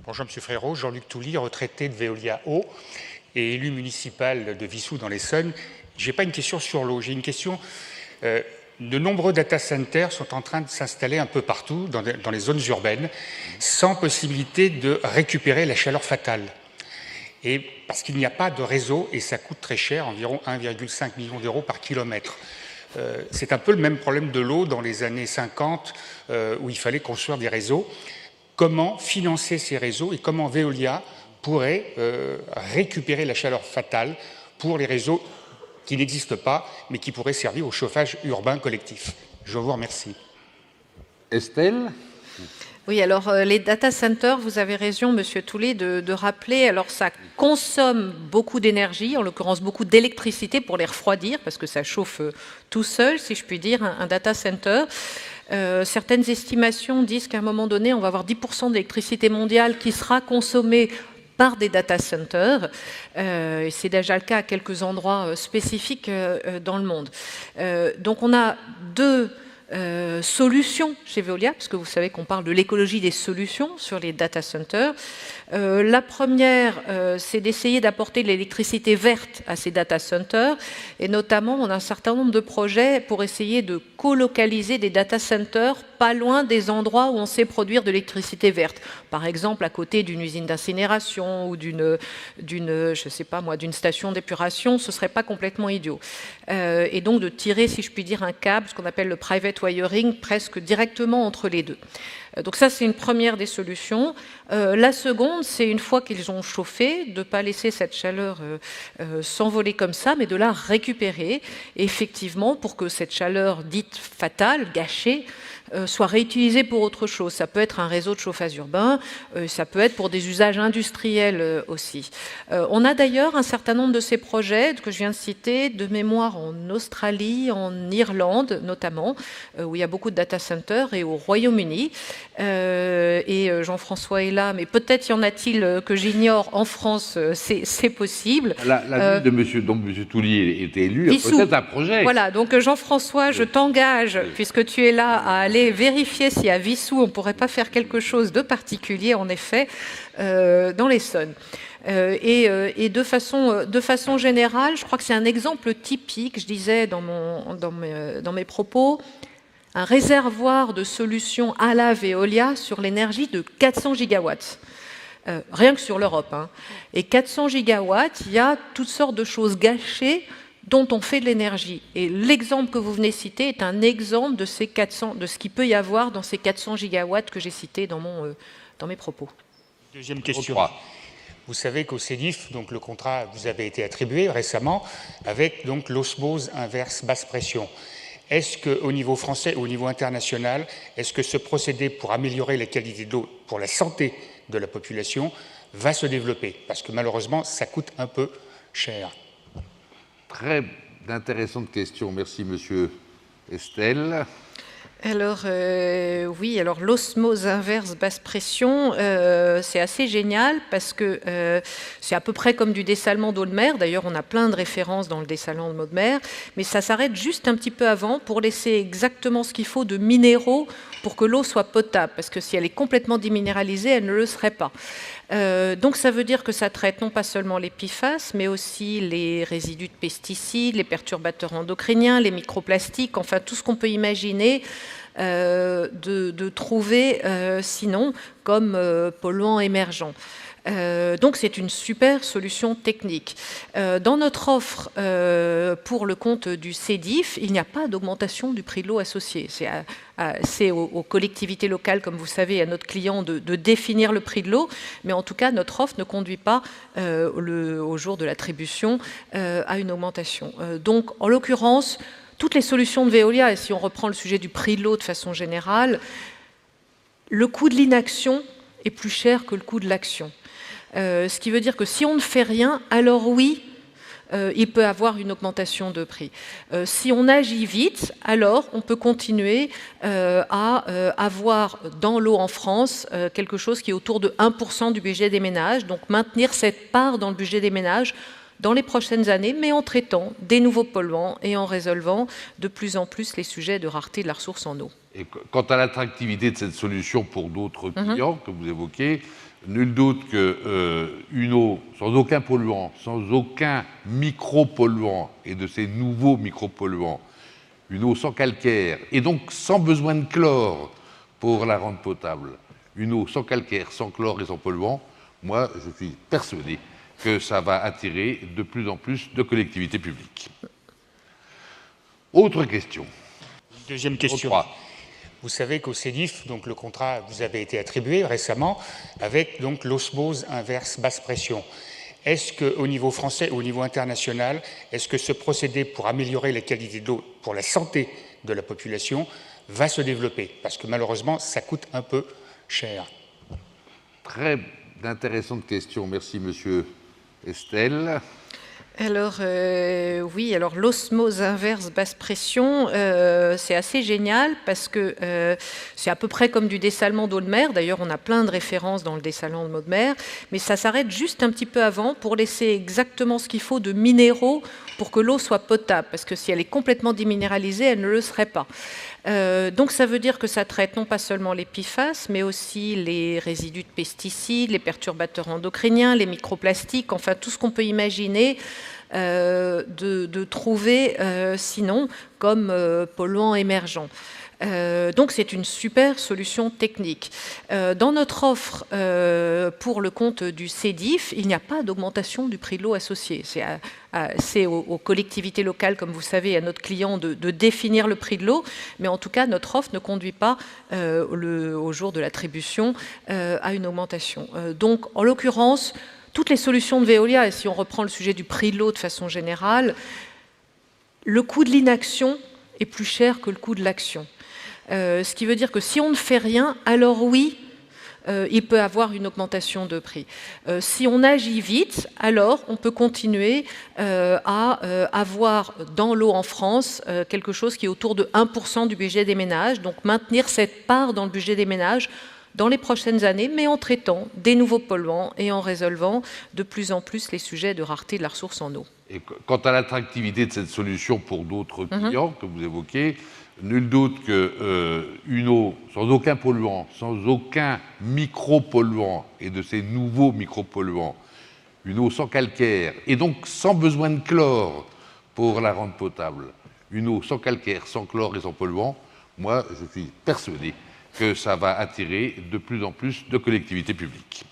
Bonjour M. Frérot, Jean-Luc Touly, retraité de Veolia Eau et élu municipal de Vissou dans l'Essonne. Je n'ai pas une question sur l'eau, j'ai une question. De nombreux data centers sont en train de s'installer un peu partout dans les zones urbaines sans possibilité de récupérer la chaleur fatale. Et parce qu'il n'y a pas de réseau et ça coûte très cher, environ 1,5 million d'euros par kilomètre. C'est un peu le même problème de l'eau dans les années 50 où il fallait construire des réseaux. Comment financer ces réseaux et comment Veolia pourrait récupérer la chaleur fatale pour les réseaux qui n'existent pas, mais qui pourraient servir au chauffage urbain collectif. Je vous remercie. Estelle ? Oui, alors les data centers, vous avez raison, Monsieur Touly, de rappeler, alors ça consomme beaucoup d'énergie, en l'occurrence beaucoup d'électricité pour les refroidir, parce que ça chauffe tout seul, si je puis dire, un data center. Certaines estimations disent qu'à un moment donné, on va avoir 10% d'électricité mondiale qui sera consommée par des data centers. C'est déjà le cas à quelques endroits spécifiques dans le monde. Donc on a deux solutions chez Veolia, parce que vous savez qu'on parle de l'écologie des solutions sur les data centers. La première, c'est d'essayer d'apporter de l'électricité verte à ces data centers, et notamment on a un certain nombre de projets pour essayer de colocaliser des data centers pas loin des endroits où on sait produire de l'électricité verte. Par exemple, à côté d'une usine d'incinération ou d'une station d'épuration, ce serait pas complètement idiot. Et donc de tirer, si je puis dire, un câble, ce qu'on appelle le private wiring, presque directement entre les deux. Donc ça, c'est une première des solutions. La seconde, c'est une fois qu'ils ont chauffé, de ne pas laisser cette chaleur s'envoler comme ça, mais de la récupérer, effectivement, pour que cette chaleur dite fatale, gâchée, soit réutilisée pour autre chose. Ça peut être un réseau de chauffage urbain, ça peut être pour des usages industriels aussi. On a d'ailleurs un certain nombre de ces projets que je viens de citer, de mémoire en Australie, en Irlande notamment, où il y a beaucoup de data centers, et au Royaume-Uni. Et Jean-François est là, mais peut-être y en a-t-il que j'ignore en France, c'est possible. La ville de monsieur, dont M. Touly était élu, a peut-être un projet. Voilà, donc Jean-François, je t'engage, puisque tu es là, à aller vérifier si à Vissou, on ne pourrait pas faire quelque chose de particulier, en effet, dans l'Essonne. Et de façon générale, je crois que c'est un exemple typique, je disais dans mes propos, un réservoir de solutions à la Veolia sur l'énergie de 400 gigawatts. Rien que sur l'Europe. Hein. Et 400 gigawatts, il y a toutes sortes de choses gâchées dont on fait de l'énergie. Et l'exemple que vous venez citer est un exemple de ce qu'il peut y avoir dans ces 400 gigawatts que j'ai cités dans mes propos. Deuxième question. Vous savez qu'au CEDIF, donc le contrat vous avait été attribué récemment avec donc l'osmose inverse basse pression. Est-ce qu'au niveau français ou au niveau international, est-ce que ce procédé pour améliorer la qualité de l'eau pour la santé de la population va se développer? Parce que malheureusement, ça coûte un peu cher. Très intéressante question. Merci, monsieur Estelle. Alors, oui, alors l'osmose inverse basse pression, c'est assez génial parce que c'est à peu près comme du dessalement d'eau de mer. D'ailleurs, on a plein de références dans le dessalement d'eau de mer, mais ça s'arrête juste un petit peu avant pour laisser exactement ce qu'il faut de minéraux pour que l'eau soit potable, parce que si elle est complètement déminéralisée, elle ne le serait pas. Donc ça veut dire que ça traite non pas seulement les PFAS, mais aussi les résidus de pesticides, les perturbateurs endocriniens, les microplastiques, enfin tout ce qu'on peut imaginer de trouver sinon comme polluants émergents. Donc c'est une super solution technique. Dans notre offre pour le compte du CEDIF, il n'y a pas d'augmentation du prix de l'eau associé. C'est aux collectivités locales, comme vous savez, à notre client de définir le prix de l'eau, mais en tout cas notre offre ne conduit pas au jour de l'attribution à une augmentation. Donc en l'occurrence, toutes les solutions de Veolia, et si on reprend le sujet du prix de l'eau de façon générale, le coût de l'inaction est plus cher que le coût de l'action. Ce qui veut dire que si on ne fait rien, alors oui, il peut y avoir une augmentation de prix. Si on agit vite, alors on peut continuer à avoir dans l'eau en France quelque chose qui est autour de 1% du budget des ménages, donc maintenir cette part dans le budget des ménages dans les prochaines années, mais en traitant des nouveaux polluants et en résolvant de plus en plus les sujets de rareté de la ressource en eau. Et quant à l'attractivité de cette solution pour d'autres clients que vous évoquez, Nul doute qu'une eau sans aucun polluant, sans aucun micropolluant, et de ces nouveaux micropolluants, une eau sans calcaire, et donc sans besoin de chlore pour la rendre potable, une eau sans calcaire, sans chlore et sans polluant, moi, je suis persuadé que ça va attirer de plus en plus de collectivités publiques. Autre question. Deuxième question. Vous savez qu'au CEDIF, donc le contrat vous avait été attribué récemment avec donc l'osmose inverse basse pression. Est-ce qu'au niveau français ou au niveau international, est-ce que ce procédé pour améliorer la qualité de l'eau pour la santé de la population va se développer? Parce que malheureusement, ça coûte un peu cher. Très intéressante question. Merci, monsieur Estelle. Alors, oui, alors l'osmose inverse basse pression, c'est assez génial parce que c'est à peu près comme du dessalement d'eau de mer. D'ailleurs, on a plein de références dans le dessalement d'eau de mer, mais ça s'arrête juste un petit peu avant pour laisser exactement ce qu'il faut de minéraux pour que l'eau soit potable, parce que si elle est complètement déminéralisée, elle ne le serait pas. Donc ça veut dire que ça traite non pas seulement les PFAS, mais aussi les résidus de pesticides, les perturbateurs endocriniens, les microplastiques, enfin tout ce qu'on peut imaginer de trouver sinon comme polluants émergents. Donc c'est une super solution technique. Dans notre offre pour le compte du CEDIF, il n'y a pas d'augmentation du prix de l'eau associé. C'est aux collectivités locales, comme vous savez, à notre client de définir le prix de l'eau, mais en tout cas notre offre ne conduit pas au jour de l'attribution à une augmentation. Donc en l'occurrence, toutes les solutions de Veolia, et si on reprend le sujet du prix de l'eau de façon générale, le coût de l'inaction est plus cher que le coût de l'action. Ce qui veut dire que si on ne fait rien, alors oui, il peut y avoir une augmentation de prix. Si on agit vite, alors on peut continuer à avoir dans l'eau en France quelque chose qui est autour de 1% du budget des ménages, donc maintenir cette part dans le budget des ménages dans les prochaines années, mais en traitant des nouveaux polluants et en résolvant de plus en plus les sujets de rareté de la ressource en eau. Et quant à l'attractivité de cette solution pour d'autres clients que vous évoquez, nul doute qu'une eau sans aucun polluant, sans aucun micropolluant, et de ces nouveaux micropolluants, une eau sans calcaire, et donc sans besoin de chlore pour la rendre potable, une eau sans calcaire, sans chlore et sans polluant, moi je suis persuadé que ça va attirer de plus en plus de collectivités publiques.